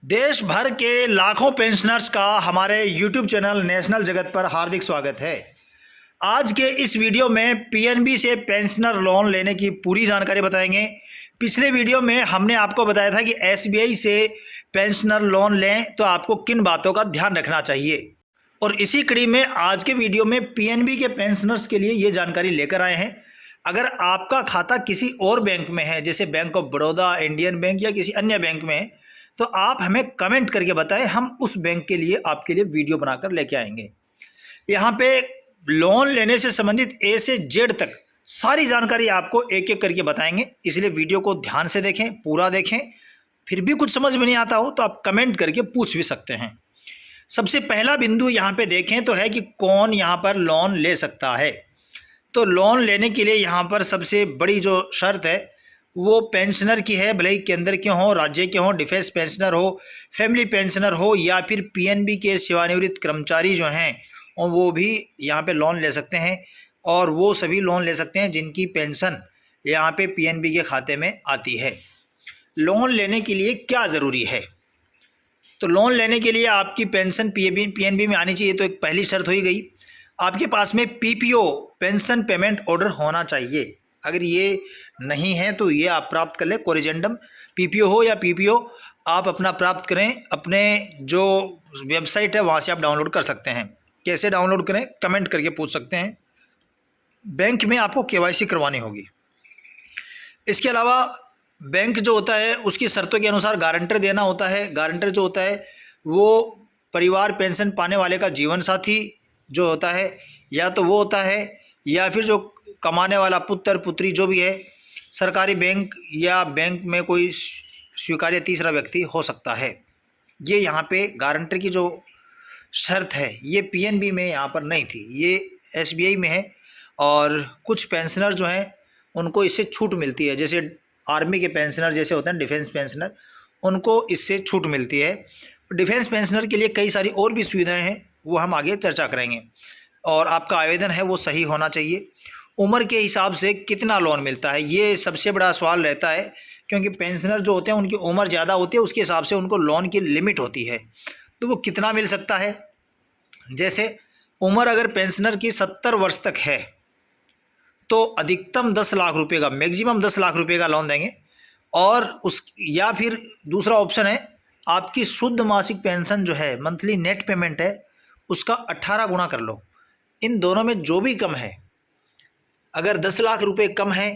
देश भर के लाखों पेंशनर्स का हमारे YouTube चैनल नेशनल जगत पर हार्दिक स्वागत है। आज के इस वीडियो में पीएनबी से पेंशनर लोन लेने की पूरी जानकारी बताएंगे। पिछले वीडियो में हमने आपको बताया था कि एसबीआई से पेंशनर लोन लें तो आपको किन बातों का ध्यान रखना चाहिए, और इसी कड़ी में आज के वीडियो में पीएनबी के पेंशनर्स के लिए ये जानकारी लेकर आए हैं। अगर आपका खाता किसी और बैंक में है, जैसे bank of Baroda, Indian bank या किसी अन्य बैंक में है, तो आप हमें कमेंट करके बताएं, हम उस बैंक के लिए आपके लिए वीडियो बनाकर लेके आएंगे। यहाँ पे लोन लेने से संबंधित ए से जेड तक सारी जानकारी आपको एक एक करके बताएंगे, इसलिए वीडियो को ध्यान से देखें, पूरा देखें। फिर भी कुछ समझ में नहीं आता हो तो आप कमेंट करके पूछ भी सकते हैं। सबसे पहला बिंदु यहाँ पे देखें तो है कि कौन यहाँ पर लोन ले सकता है। तो लोन लेने के लिए यहाँ पर सबसे बड़ी जो शर्त है वो पेंशनर की है, भले ही केंद्र के हों, राज्य के हों, डिफेंस पेंशनर हो, फैमिली पेंशनर हो या फिर पीएनबी के सेवानिवृत्त कर्मचारी जो हैं और वो भी यहाँ पे लोन ले सकते हैं। और वो सभी लोन ले सकते हैं जिनकी पेंशन यहाँ पे पीएनबी के खाते में आती है। लोन लेने के लिए क्या ज़रूरी है? तो लोन लेने के लिए आपकी पेंशन पीएनबी में आनी चाहिए, तो एक पहली शर्त हो ही गई। आपके पास में पीपीओ पेंशन पेमेंट ऑर्डर होना चाहिए। अगर ये नहीं है तो ये आप प्राप्त कर लें। कोरिजेंडम पीपीओ हो या पीपीओ आप अपना प्राप्त करें, अपने जो वेबसाइट है वहाँ से आप डाउनलोड कर सकते हैं। कैसे डाउनलोड करें कमेंट करके पूछ सकते हैं। बैंक में आपको केवाईसी करवानी होगी। इसके अलावा बैंक जो होता है उसकी शर्तों के अनुसार गारंटर देना होता है। गारंटर जो होता है वो परिवार पेंशन पाने वाले का जीवन साथी जो होता है, या तो वो होता है या फिर जो कमाने वाला पुत्र पुत्री जो भी है, सरकारी बैंक या बैंक में कोई स्वीकार्य तीसरा व्यक्ति हो सकता है। ये यहाँ पे गारंटर की जो शर्त है ये पीएनबी में यहाँ पर नहीं थी, ये एसबीआई में है। और कुछ पेंशनर जो हैं उनको इससे छूट मिलती है, जैसे आर्मी के पेंशनर जैसे होते हैं डिफेंस पेंशनर, उनको इससे छूट मिलती है। डिफेंस पेंशनर के लिए कई सारी और भी सुविधाएं हैं, वो हम आगे चर्चा करेंगे। और आपका आवेदन है वो सही होना चाहिए। उम्र के हिसाब से कितना लोन मिलता है, ये सबसे बड़ा सवाल रहता है, क्योंकि पेंशनर जो होते हैं उनकी उम्र ज़्यादा होती है, उसके हिसाब से उनको लोन की लिमिट होती है। तो वो कितना मिल सकता है, जैसे उम्र अगर पेंशनर की 70 वर्ष तक है तो अधिकतम 10 लाख रुपए का, मैक्सिमम 10 लाख रुपए का लोन देंगे। और उस या फिर दूसरा ऑप्शन है आपकी शुद्ध मासिक पेंशन जो है, मंथली नेट पेमेंट है, उसका 18 गुना कर लो। इन दोनों में जो भी कम है, अगर 10 लाख रुपए कम है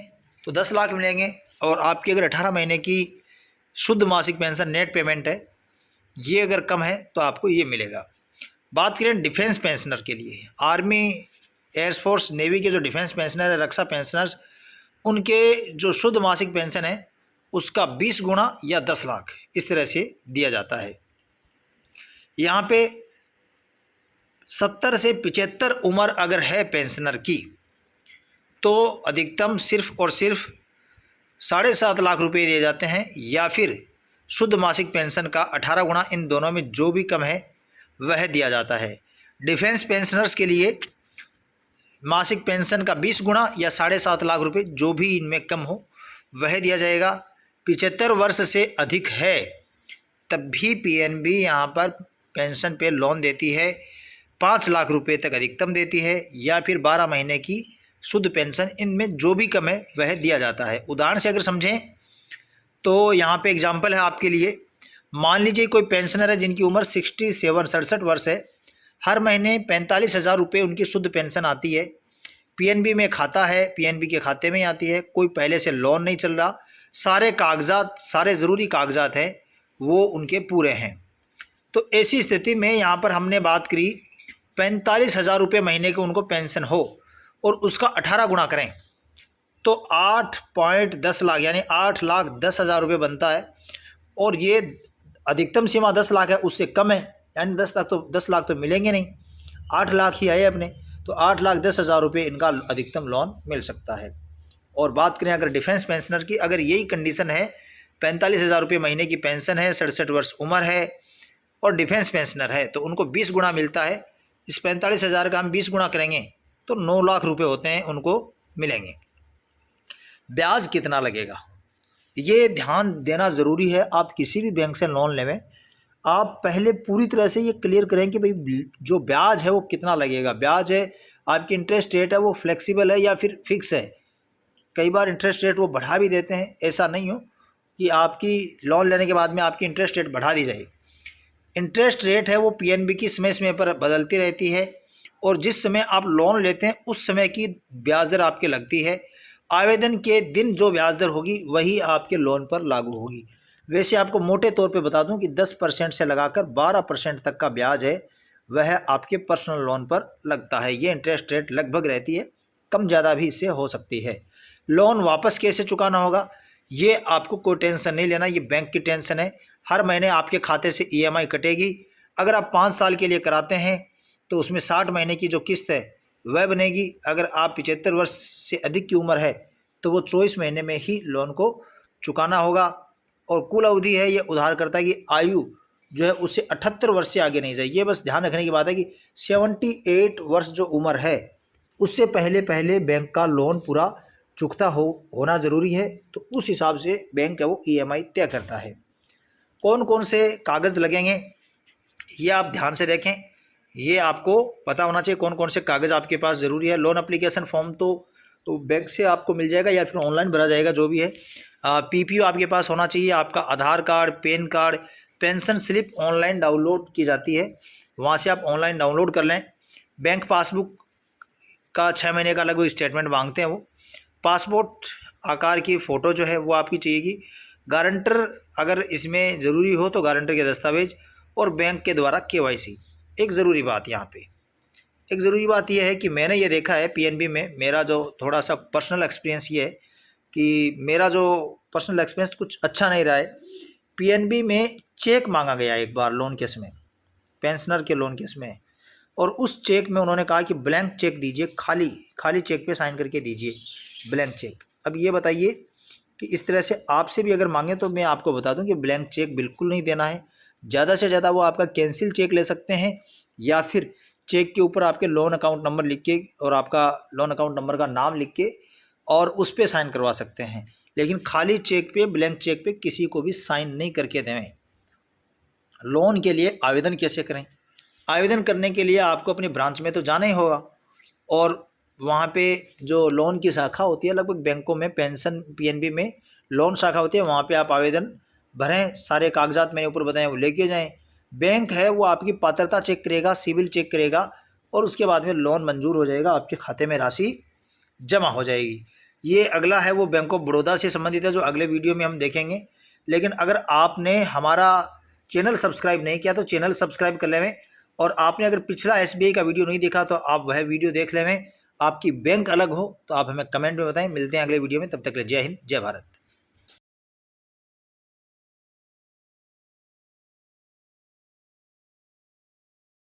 तो 10 लाख मिलेंगे, और आपकी अगर 18 महीने की शुद्ध मासिक पेंशन नेट पेमेंट है ये अगर कम है तो आपको ये मिलेगा। बात करें डिफेंस पेंशनर के लिए, आर्मी, एयरफोर्स, नेवी के जो डिफेंस पेंशनर है, रक्षा पेंशनर्स, उनके जो शुद्ध मासिक पेंशन है उसका 20 गुना या 10 लाख इस तरह से दिया जाता है। यहाँ पे 70 से 75 उम्र अगर है पेंशनर की तो अधिकतम सिर्फ और सिर्फ 7.5 लाख रुपए दिए जाते हैं, या फिर शुद्ध मासिक पेंशन का 18 गुना, इन दोनों में जो भी कम है वह दिया जाता है। डिफेंस पेंशनर्स के लिए मासिक पेंशन का 20 गुना या 7.5 लाख रुपए, जो भी इनमें कम हो वह दिया जाएगा। 75 वर्ष से अधिक है तब भी पीएनबी यहाँ पर पेंशन पे लोन देती है, 5 लाख रुपए तक अधिकतम देती है, या फिर 12 महीने की शुद्ध पेंशन, इनमें जो भी कम है वह दिया जाता है। उदाहरण से अगर समझें तो यहाँ पे एग्जांपल है आपके लिए। मान लीजिए कोई पेंशनर है जिनकी उम्र 67 वर्ष है, हर महीने 45,000 रुपये उनकी शुद्ध पेंशन आती है। पीएनबी में खाता है, पीएनबी के खाते में ही आती है, कोई पहले से लोन नहीं चल रहा, सारे कागजात, सारे ज़रूरी कागजात हैं वो उनके पूरे हैं। तो ऐसी स्थिति में यहाँ पर हमने बात करी 45,000 रुपये महीने के उनको पेंशन हो और उसका 18 गुना करें तो 8.10 लाख यानी 8,10,000 रुपये बनता है। और ये अधिकतम सीमा 10 लाख है, उससे कम है, यानी 10 लाख तो मिलेंगे नहीं, 8 लाख ही आए अपने, तो 8,10,000 रुपये इनका अधिकतम लोन मिल सकता है। और बात करें अगर डिफेंस पेंशनर की, अगर यही कंडीशन है, 45,000 रुपये महीने की पेंशन है, 67 वर्ष उम्र है और डिफेंस पेंशनर है, तो उनको 20 गुना मिलता है। इस 45,000 का हम 20 गुना करेंगे तो 9 लाख रुपये होते हैं, उनको मिलेंगे। ब्याज कितना लगेगा ये ध्यान देना ज़रूरी है। आप किसी भी बैंक से लोन लेवें आप पहले पूरी तरह से ये क्लियर करें कि भाई जो ब्याज है वो कितना लगेगा। ब्याज है, आपकी इंटरेस्ट रेट है वो फ्लेक्सिबल है या फिर फिक्स है। कई बार इंटरेस्ट रेट वो बढ़ा भी देते हैं, ऐसा नहीं हो कि आपकी लोन लेने के बाद में आपकी इंटरेस्ट रेट बढ़ा दी जाए। इंटरेस्ट रेट है वो पीएनबी की समय समय पर बदलती रहती है और जिस समय आप लोन लेते हैं उस समय की ब्याज दर आपके लगती है। आवेदन के दिन जो ब्याज दर होगी वही आपके लोन पर लागू होगी। वैसे आपको मोटे तौर पे बता दूं कि 10% से लगाकर 12% तक का ब्याज है वह आपके पर्सनल लोन पर लगता है। ये इंटरेस्ट रेट लगभग रहती है, कम ज़्यादा भी इससे हो सकती है। लोन वापस कैसे चुकाना होगा ये आपको कोई टेंशन नहीं लेना, ये बैंक की टेंशन है। हर महीने आपके खाते से ईएमआई कटेगी। अगर आप 5 साल के लिए कराते हैं तो उसमें 60 महीने की जो किस्त है वह बनेगी। अगर आप 75 वर्ष से अधिक की उम्र है तो वो 24 महीने में ही लोन को चुकाना होगा। और कुल अवधि है ये उधारकर्ता की आयु जो है उससे 78 वर्ष से आगे नहीं जाए। ये बस ध्यान रखने की बात है कि 78 वर्ष जो उम्र है उससे पहले पहले बैंक का लोन पूरा चुकता होना ज़रूरी है। तो उस हिसाब से बैंक है वो ईएमआई तय करता है। कौन कौन से कागज़ लगेंगे ये आप ध्यान से देखें, ये आपको पता होना चाहिए कौन कौन से कागज़ आपके पास ज़रूरी है। लोन एप्लीकेशन फॉर्म तो बैंक से आपको मिल जाएगा या फिर ऑनलाइन भरा जाएगा, जो भी है। पीपीओ आपके पास होना चाहिए, आपका Aadhaar card, PAN card, pension slip online download की जाती है, वहाँ से आप ऑनलाइन डाउनलोड कर लें। बैंक पासबुक का 6 महीने का लगभग स्टेटमेंट मांगते हैं वो। पासपोर्ट आकार की फ़ोटो जो है वो आपकी चाहिएगी। गारंटर अगर इसमें ज़रूरी हो तो गारंटर के दस्तावेज और बैंक के द्वारा केवाईसी। एक ज़रूरी बात यहाँ पे, एक ज़रूरी बात यह है कि मैंने ये देखा है पीएनबी में, मेरा जो थोड़ा सा पर्सनल एक्सपीरियंस ये है कि मेरा जो पर्सनल एक्सपीरियंस कुछ अच्छा नहीं रहा है। पीएनबी में चेक मांगा गया एक बार लोन केस में, पेंशनर के लोन केस में, और उस चेक में उन्होंने कहा कि ब्लैंक चेक दीजिए, खाली खाली चेक पे साइन करके दीजिए, ब्लैंक चेक। अब ये बताइए कि इस तरह से आपसे भी अगर मांगे तो मैं आपको बता दूं कि ब्लैंक चेक बिल्कुल नहीं देना है। ज़्यादा से ज़्यादा वो आपका कैंसिल चेक ले सकते हैं या फिर चेक के ऊपर आपके लोन अकाउंट नंबर लिख के और आपका लोन अकाउंट नंबर का नाम लिख के और उस पर साइन करवा सकते हैं। लेकिन खाली चेक पे, ब्लैंक चेक पे किसी को भी साइन नहीं करके दें। लोन के लिए आवेदन कैसे करें? आवेदन करने के लिए आपको अपनी ब्रांच में तो जाना ही होगा और वहाँ पे जो लोन की शाखा होती है, लगभग बैंकों में पेंशन पीएनबी में लोन शाखा होती है, वहाँ पे आप आवेदन भरें। सारे कागजात मैंने ऊपर बताए वो लेके जाएं। बैंक है वो आपकी पात्रता चेक करेगा, सिविल चेक करेगा और उसके बाद में लोन मंजूर हो जाएगा, आपके खाते में राशि जमा हो जाएगी। ये अगला है वो बैंक ऑफ बड़ौदा से संबंधित है, जो अगले वीडियो में हम देखेंगे। लेकिन अगर आपने हमारा चैनल सब्सक्राइब नहीं किया तो चैनल सब्सक्राइब कर लेवें, और आपने अगर पिछला एसबीआई का वीडियो नहीं देखा तो आप वह वीडियो देख लेवें। आपकी बैंक अलग हो तो आप हमें कमेंट में बताएं। मिलते हैं अगले वीडियो में, तब तक के लिए जय हिंद, जय भारत।